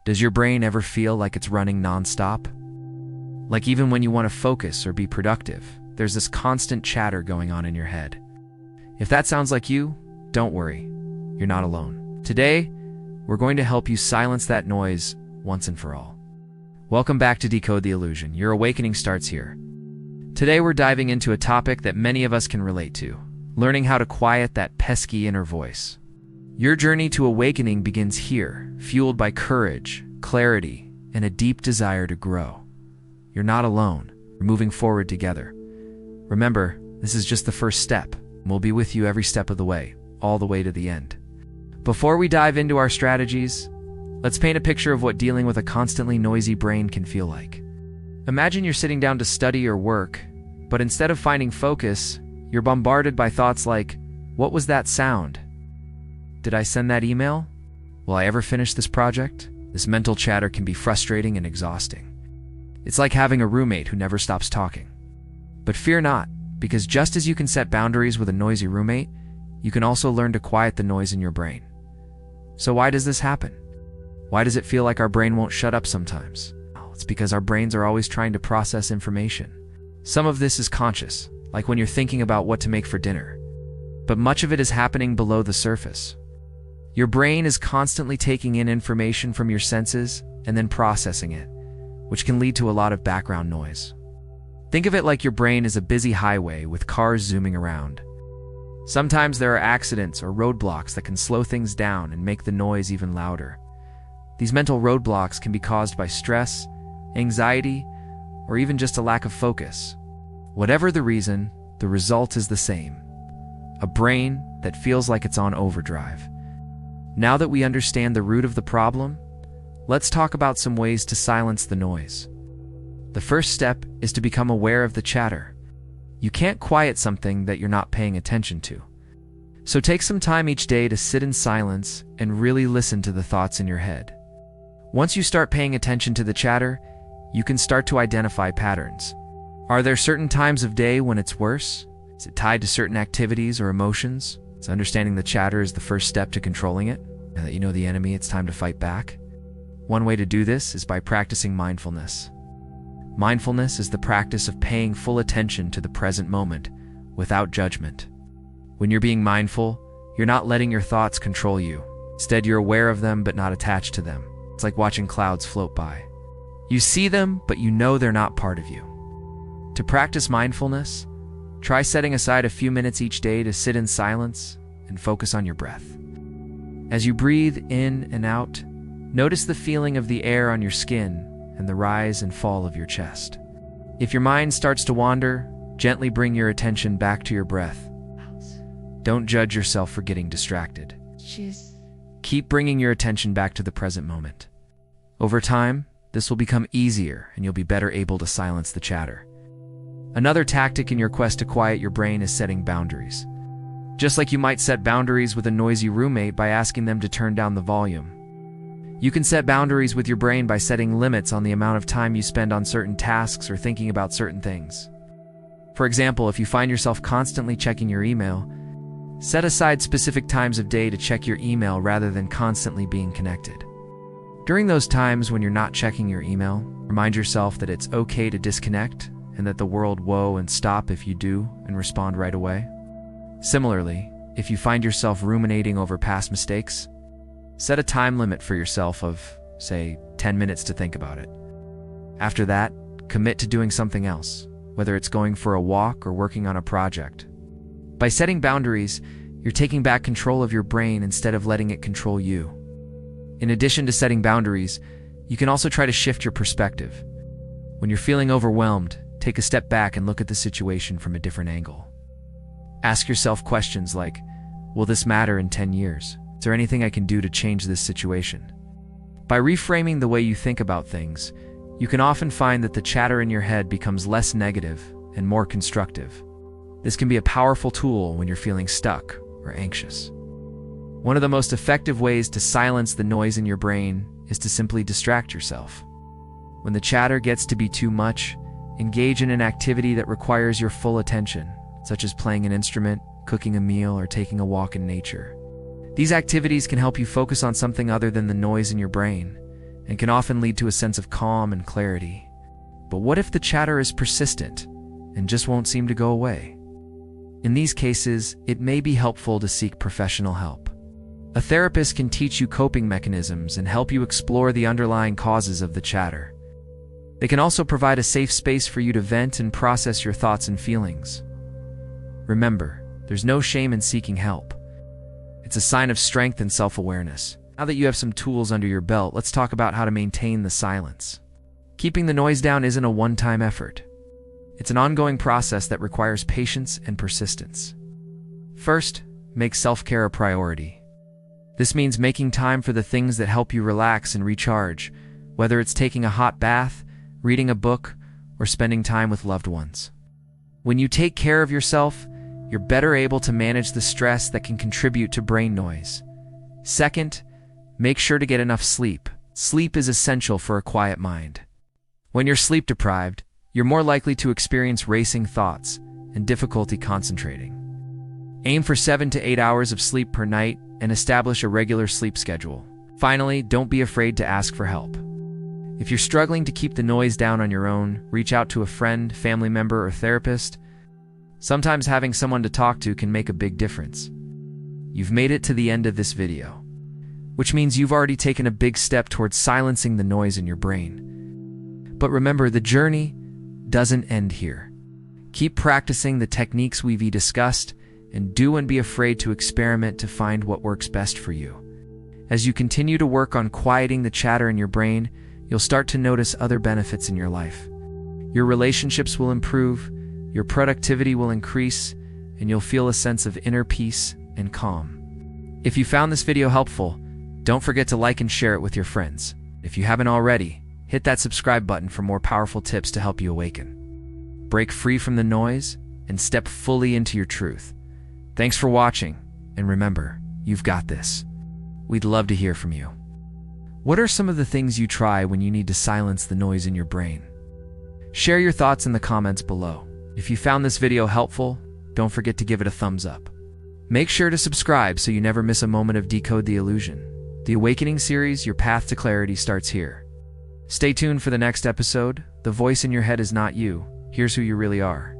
Does your brain ever feel like it's running nonstop? Like even when you want to focus or be productive, there's this constant chatter going on in your head. If that sounds like you, don't worry, you're not alone. Today, we're going to help you silence that noise once and for all. Welcome back to Decode the Illusion. Your awakening starts here. Today we're diving into a topic that many of us can relate to, learning how to quiet that pesky inner voice. Your journey to awakening begins here, fueled by courage, clarity, and a deep desire to grow. You're not alone. We're moving forward together. Remember, this is just the first step. We'll be with you every step of the way, all the way to the end. Before we dive into our strategies, let's paint a picture of what dealing with a constantly noisy brain can feel like. Imagine you're sitting down to study or work, but instead of finding focus, you're bombarded by thoughts like, what was that sound? Did I send that email? Will I ever finish this project? This mental chatter can be frustrating and exhausting. It's like having a roommate who never stops talking. But fear not, because just as you can set boundaries with a noisy roommate, you can also learn to quiet the noise in your brain. So why does this happen? Why does it feel like our brain won't shut up sometimes? Well, it's because our brains are always trying to process information. Some of this is conscious, like when you're thinking about what to make for dinner. But much of it is happening below the surface. Your brain is constantly taking in information from your senses and then processing it, which can lead to a lot of background noise. Think of it like your brain is a busy highway with cars zooming around. Sometimes there are accidents or roadblocks that can slow things down and make the noise even louder. These mental roadblocks can be caused by stress, anxiety, or even just a lack of focus. Whatever the reason, the result is the same. A brain that feels like it's on overdrive. Now that we understand the root of the problem, let's talk about some ways to silence the noise. The first step is to become aware of the chatter. You can't quiet something that you're not paying attention to. So take some time each day to sit in silence and really listen to the thoughts in your head. Once you start paying attention to the chatter, you can start to identify patterns. Are there certain times of day when it's worse? Is it tied to certain activities or emotions? So understanding the chatter is the first step to controlling it. Now that you know the enemy, it's time to fight back. One way to do this is by practicing mindfulness. Mindfulness is the practice of paying full attention to the present moment without judgment. When you're being mindful, you're not letting your thoughts control you. Instead, you're aware of them but not attached to them. It's like watching clouds float by. You see them, but you know they're not part of you. To practice mindfulness, try setting aside a few minutes each day to sit in silence and focus on your breath. As you breathe in and out, notice the feeling of the air on your skin and the rise and fall of your chest. If your mind starts to wander, gently bring your attention back to your breath. Don't judge yourself for getting distracted. Keep bringing your attention back to the present moment. Over time, this will become easier and you'll be better able to silence the chatter. Another tactic in your quest to quiet your brain is setting boundaries. Just like you might set boundaries with a noisy roommate by asking them to turn down the volume. You can set boundaries with your brain by setting limits on the amount of time you spend on certain tasks or thinking about certain things. For example, if you find yourself constantly checking your email, set aside specific times of day to check your email rather than constantly being connected. During those times when you're not checking your email, remind yourself that it's okay to disconnect and that the world won't stop if you do and respond right away. Similarly, if you find yourself ruminating over past mistakes, set a time limit for yourself of, say, 10 minutes to think about it. After that, commit to doing something else, whether it's going for a walk or working on a project. By setting boundaries, you're taking back control of your brain instead of letting it control you. In addition to setting boundaries, you can also try to shift your perspective. When you're feeling overwhelmed, take a step back and look at the situation from a different angle. Ask yourself questions like, will this matter in 10 years? Is there anything I can do to change this situation? By reframing the way you think about things, you can often find that the chatter in your head becomes less negative and more constructive. This can be a powerful tool when you're feeling stuck or anxious. One of the most effective ways to silence the noise in your brain is to simply distract yourself. When the chatter gets to be too much, engage in an activity that requires your full attention, such as playing an instrument, cooking a meal, or taking a walk in nature. These activities can help you focus on something other than the noise in your brain and can often lead to a sense of calm and clarity. But what if the chatter is persistent and just won't seem to go away? In these cases, it may be helpful to seek professional help. A therapist can teach you coping mechanisms and help you explore the underlying causes of the chatter. They can also provide a safe space for you to vent and process your thoughts and feelings. Remember, there's no shame in seeking help. It's a sign of strength and self-awareness. Now that you have some tools under your belt, let's talk about how to maintain the silence. Keeping the noise down isn't a one-time effort. It's an ongoing process that requires patience and persistence. First, make self-care a priority. This means making time for the things that help you relax and recharge, whether it's taking a hot bath, reading a book, or spending time with loved ones. When you take care of yourself, you're better able to manage the stress that can contribute to brain noise. Second, make sure to get enough sleep. Sleep is essential for a quiet mind. When you're sleep deprived, you're more likely to experience racing thoughts and difficulty concentrating. Aim for 7 to 8 hours of sleep per night and establish a regular sleep schedule. Finally, don't be afraid to ask for help. If you're struggling to keep the noise down on your own, reach out to a friend, family member, or therapist. Sometimes having someone to talk to can make a big difference. You've made it to the end of this video, which means you've already taken a big step towards silencing the noise in your brain. But remember, the journey doesn't end here. Keep practicing the techniques we've discussed, and don't be afraid to experiment to find what works best for you. As you continue to work on quieting the chatter in your brain, you'll start to notice other benefits in your life. Your relationships will improve, your productivity will increase, and you'll feel a sense of inner peace and calm. If you found this video helpful, don't forget to like and share it with your friends. If you haven't already, hit that subscribe button for more powerful tips to help you awaken. Break free from the noise and step fully into your truth. Thanks for watching, and remember, you've got this. We'd love to hear from you. What are some of the things you try when you need to silence the noise in your brain? Share your thoughts in the comments below. If you found this video helpful, don't forget to give it a thumbs up. Make sure to subscribe so you never miss a moment of Decode the Illusion. The Awakening series, your path to clarity, starts here. Stay tuned for the next episode. The voice in your head is not you. Here's who you really are.